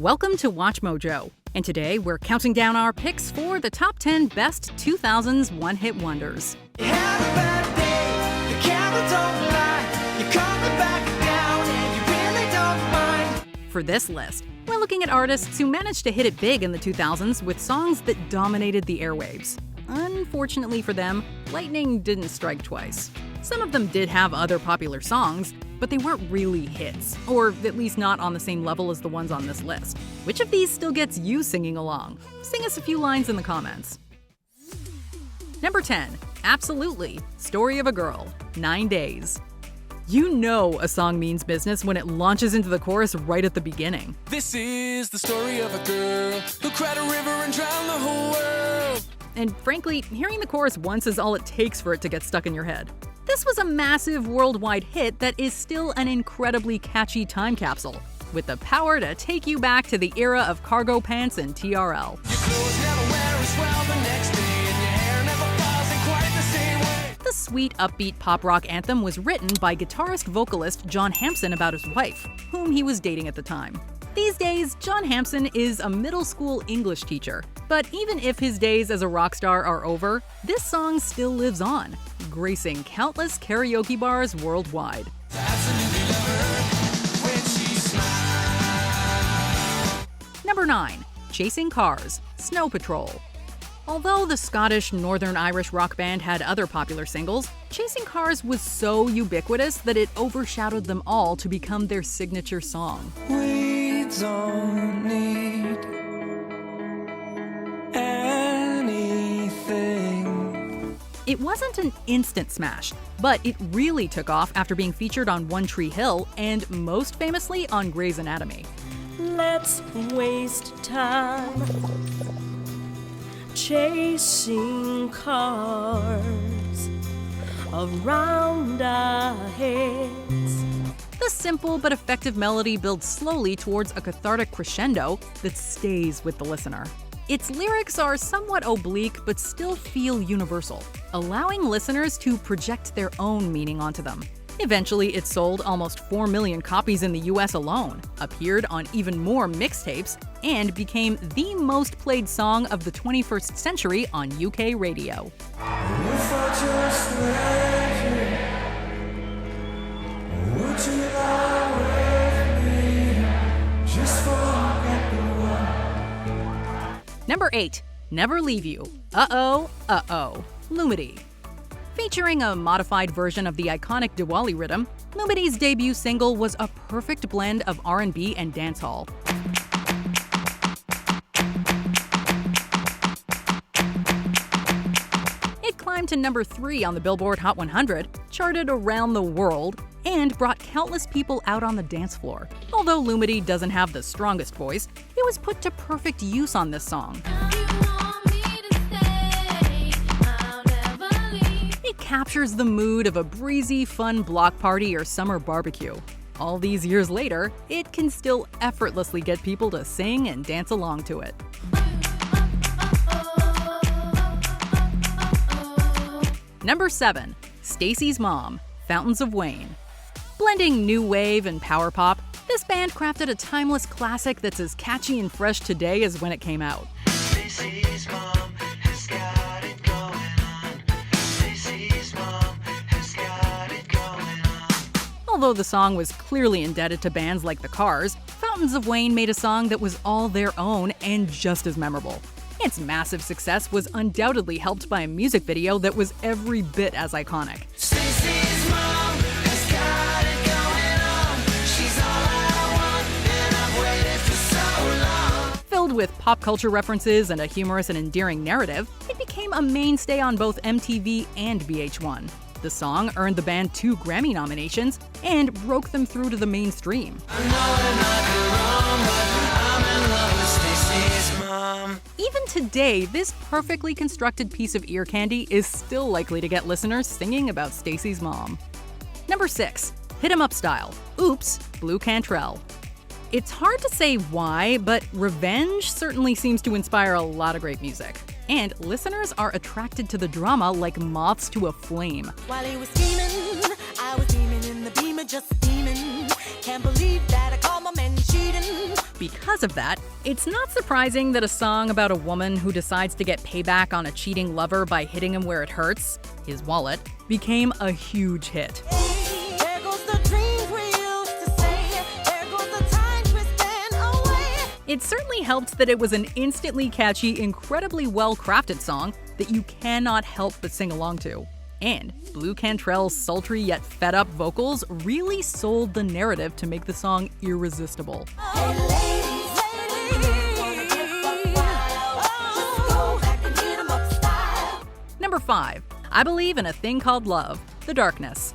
Welcome to Watch Mojo, and today we're counting down our picks for the top 10 best 2000s one-hit wonders. You have a bad day, the camera don't lie, you're coming back down and you really don't mind. For this list, we're looking at artists who managed to hit it big in the 2000s with songs that dominated the airwaves. Unfortunately for them, lightning didn't strike twice. Some of them did have other popular songs, but they weren't really hits, or at least not on the same level as the ones on this list. Which of these still gets you singing along? Sing us a few lines in the comments. Number 10. Absolutely. Story of a Girl. 9 Days. You know a song means business when it launches into the chorus right at the beginning. This is the story of a girl who cried a river and drowned the whole world. And frankly, hearing the chorus once is all it takes for it to get stuck in your head. This was a massive worldwide hit that is still an incredibly catchy time capsule, with the power to take you back to the era of cargo pants and TRL. Your clothes never wear as well the next day, and your hair never falls in quite the same way. The sweet, upbeat pop rock anthem was written by guitarist-vocalist John Hampson about his wife, whom he was dating at the time. These days, John Hampson is a middle school English teacher, but even if his days as a rock star are over, this song still lives on, gracing countless karaoke bars worldwide. Number 9. Chasing Cars, Snow Patrol. Although the Scottish Northern Irish rock band had other popular singles, Chasing Cars was so ubiquitous that it overshadowed them all to become their signature song. We don't need anything. It wasn't an instant smash, but it really took off after being featured on One Tree Hill and most famously on Grey's Anatomy. Let's waste time chasing cars around our heads. The simple but effective melody builds slowly towards a cathartic crescendo that stays with the listener. Its lyrics are somewhat oblique but still feel universal, allowing listeners to project their own meaning onto them. Eventually, it sold almost 4 million copies in the US alone, appeared on even more mixtapes, and became the most played song of the 21st century on UK radio. Number 8. Never Leave You. Uh-oh, uh-oh. Lumity. Featuring a modified version of the iconic Diwali rhythm, Lumity's debut single was a perfect blend of R&B and dancehall. It climbed to number 3 on the Billboard Hot 100, charted around the world, and brought countless people out on the dance floor. Although Lumity doesn't have the strongest voice, it was put to perfect use on this song. It captures the mood of a breezy, fun block party or summer barbecue. All these years later, it can still effortlessly get people to sing and dance along to it. Number 7. Stacy's Mom, Fountains of Wayne. Blending new wave and power pop, this band crafted a timeless classic that's as catchy and fresh today as when it came out. Stacy's mom has got it going on. Stacy's mom has got it going on. Although the song was clearly indebted to bands like The Cars, Fountains of Wayne made a song that was all their own and just as memorable. Its massive success was undoubtedly helped by a music video that was every bit as iconic. Stacy's mom has got it going on. She's all I want, and I've waited for so long. Filled with pop culture references and a humorous and endearing narrative, it became a mainstay on both MTV and VH1. The song earned the band 2 Grammy nominations and broke them through to the mainstream. I know it might be wrong, but I'm in love with Stacy's mom. Even today, this perfectly constructed piece of ear candy is still likely to get listeners singing about Stacy's mom. Number 6. Hit 'em Up Style. Oops, Blue Cantrell. It's hard to say why, but Revenge certainly seems to inspire a lot of great music. And listeners are attracted to the drama like moths to a flame. While he was scheming, I was beaming in the beamer, just steaming. Can't believe that I called my man cheating. Because of that, it's not surprising that a song about a woman who decides to get payback on a cheating lover by hitting him where it hurts, his wallet, became a huge hit. There goes the dreams we used to say. There goes the time twisting away. It certainly helped that it was an instantly catchy, incredibly well-crafted song that you cannot help but sing along to. And Blue Cantrell's sultry yet fed-up vocals really sold the narrative to make the song irresistible. Hey, ladies, wanna get buck wild. Just go back and hit 'em up style. Number 5. I Believe in a Thing Called Love, The Darkness.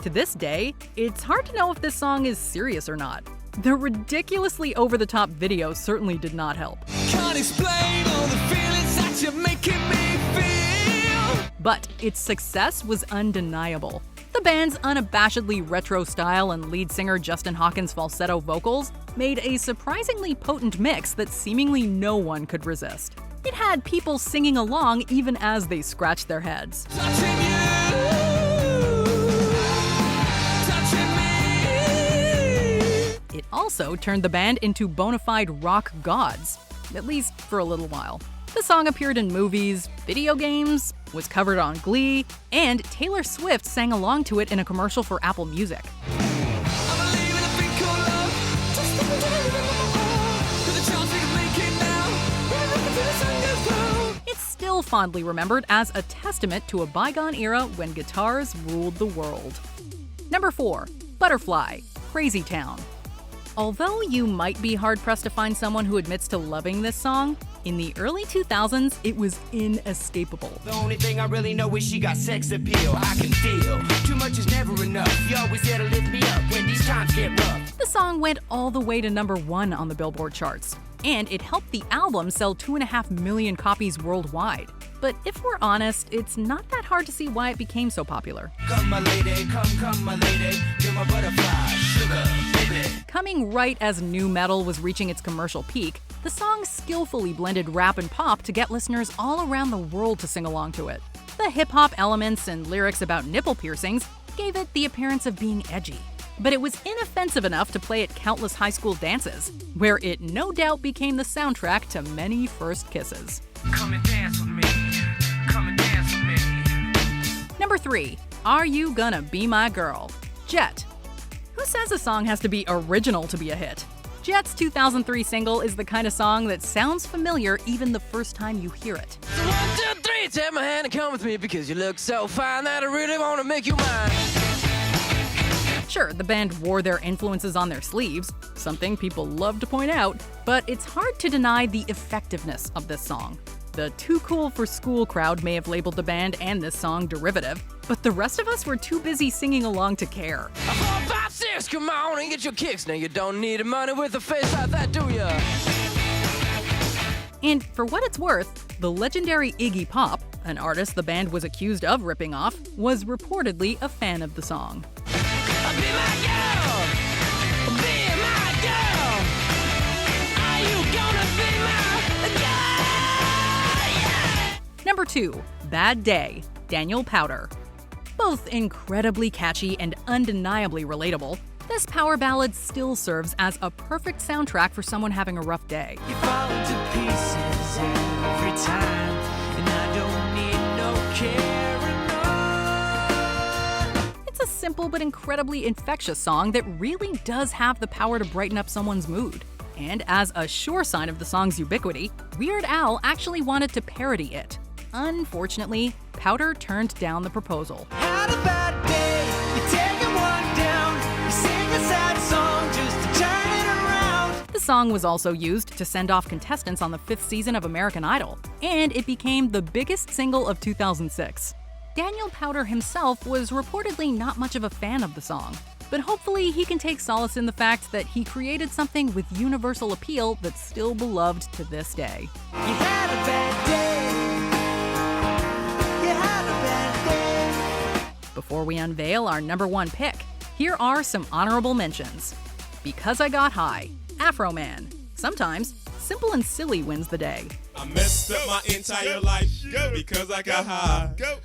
To this day, it's hard to know if this song is serious or not. The ridiculously over-the-top video certainly did not help. Can't explain all the feelings that you're making me feel. But its success was undeniable. The band's unabashedly retro style and lead singer Justin Hawkins' falsetto vocals made a surprisingly potent mix that seemingly no one could resist. It had people singing along even as they scratched their heads. Touching you, touching me. It also turned the band into bona fide rock gods, at least for a little while. The song appeared in movies, video games, was covered on Glee, and Taylor Swift sang along to it in a commercial for Apple Music. I believe in a thing called love. Just a believe in love. With a chance we can make it now. We're looking for the sun goes down. It's still fondly remembered as a testament to a bygone era when guitars ruled the world. Number 4. Butterfly, Crazy Town. Although you might be hard-pressed to find someone who admits to loving this song, in the early 2000s, it was inescapable. The only thing I really know is she got sex appeal. I can feel too much is never enough. You're always there to lift me up when these times get rough. The song went all the way to number 1 on the Billboard charts, and it helped the album sell 2.5 million copies worldwide. But if we're honest, it's not that hard to see why it became so popular. Come my lady, come my lady, you're my butterfly, sugar, baby. Coming right as nu metal was reaching its commercial peak, the song skillfully blended rap and pop to get listeners all around the world to sing along to it. The hip-hop elements and lyrics about nipple piercings gave it the appearance of being edgy. But it was inoffensive enough to play at countless high school dances, where it no doubt became the soundtrack to many first kisses. Come and dance with me, come and dance with me. Number 3. Are You Gonna Be My Girl? Jet. Who says a song has to be original to be a hit? Jet's 2003 single is the kind of song that sounds familiar even the first time you hear it. So 1, 2, 3, take my hand and come with me because you look so fine that I really want to make you mine. Sure, the band wore their influences on their sleeves, something people love to point out, but it's hard to deny the effectiveness of this song. The Too Cool for School crowd may have labeled the band and this song derivative, but the rest of us were too busy singing along to care. 4, 5, 6, come on and get your kicks. Now you don't need money with a face like that, do ya? And for what it's worth, the legendary Iggy Pop, an artist the band was accused of ripping off, was reportedly a fan of the song. Be my girl, be my girl. Are you gonna be my girl? Yeah. Number 2. Bad Day, Daniel Powter. Both incredibly catchy and undeniably relatable, this power ballad still serves as a perfect soundtrack for someone having a rough day. You fall into pieces every time, and I don't need no caring. It's a simple but incredibly infectious song that really does have the power to brighten up someone's mood. And as a sure sign of the song's ubiquity, Weird Al actually wanted to parody it. Unfortunately, Powter turned down the proposal. Had a bad day, you're taking one down, you sing a sad song just to turn it around. The song was also used to send off contestants on the 5th season of American Idol, and it became the biggest single of 2006. Daniel Powter himself was reportedly not much of a fan of the song, but hopefully he can take solace in the fact that he created something with universal appeal that's still beloved to this day. You had a bad day. You had a bad day. Before we unveil our number 1 pick, here are some honorable mentions. Because I Got High, Afro Man. Sometimes, simple and silly wins the day. I messed up my entire life because I got high. Go.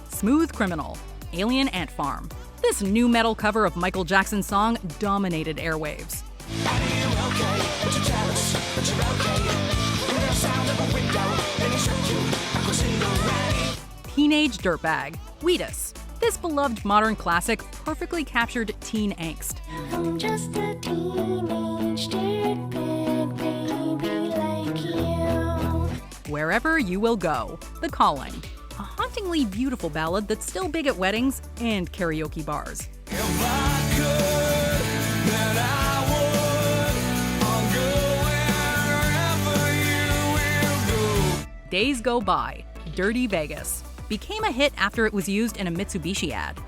Smooth Criminal, Alien Ant Farm. This new metal cover of Michael Jackson's song dominated airwaves. How do you help okay, but you're jealous, but you're okay. With the sound of a window, then he struck you. I was in the rain. Teenage Dirtbag, Wheatus. This beloved modern classic perfectly captured teen angst. I'm just a teenage dirtbag baby like you. Wherever You Will Go, The Calling. A hauntingly beautiful ballad that's still big at weddings and karaoke bars. If I could, then I would. I'll go wherever you will go. Days Go By, Dirty Vegas. Became a hit after it was used in a Mitsubishi ad.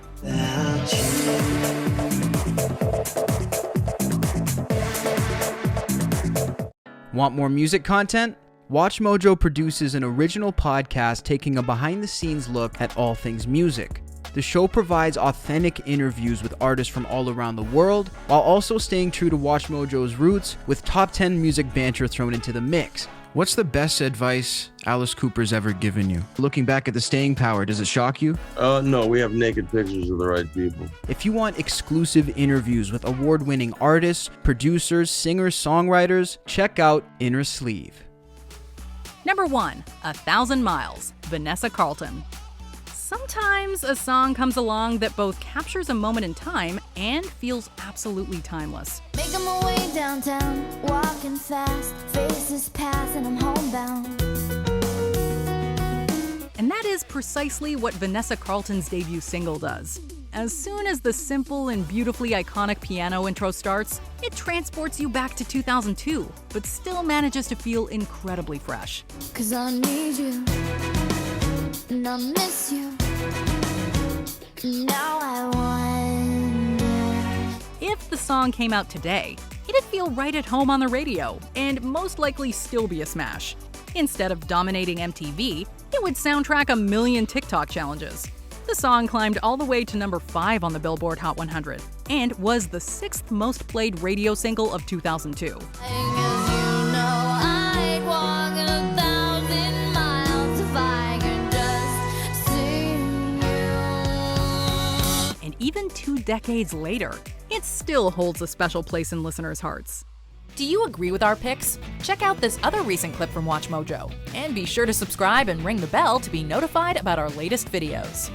Want more music content? WatchMojo produces an original podcast taking a behind-the-scenes look at all things music. The show provides authentic interviews with artists from all around the world, while also staying true to WatchMojo's roots with top 10 music banter thrown into the mix. What's the best advice Alice Cooper's ever given you? Looking back at the staying power, does it shock you? No, we have naked pictures of the right people. If you want exclusive interviews with award-winning artists, producers, singers, songwriters, check out Innersleeve. Number 1, 1,000 Miles, Vanessa Carlton. Sometimes a song comes along that both captures a moment in time and feels absolutely timeless. Making my way downtown, walking fast, faces pass and I'm homebound. And that is precisely what Vanessa Carlton's debut single does. As soon as the simple and beautifully iconic piano intro starts, it transports you back to 2002, but still manages to feel incredibly fresh. 'Cause I need you, and I miss you. Now I wonder. If the song came out today, it'd feel right at home on the radio, and most likely still be a smash. Instead of dominating MTV, it would soundtrack a million TikTok challenges. The song climbed all the way to number 5 on the Billboard Hot 100, and was the 6th most played radio single of 2002. I'd walk 1,000 miles if I could just see you. And even 2 decades later, it still holds a special place in listeners' hearts. Do you agree with our picks? Check out this other recent clip from WatchMojo, and be sure to subscribe and ring the bell to be notified about our latest videos.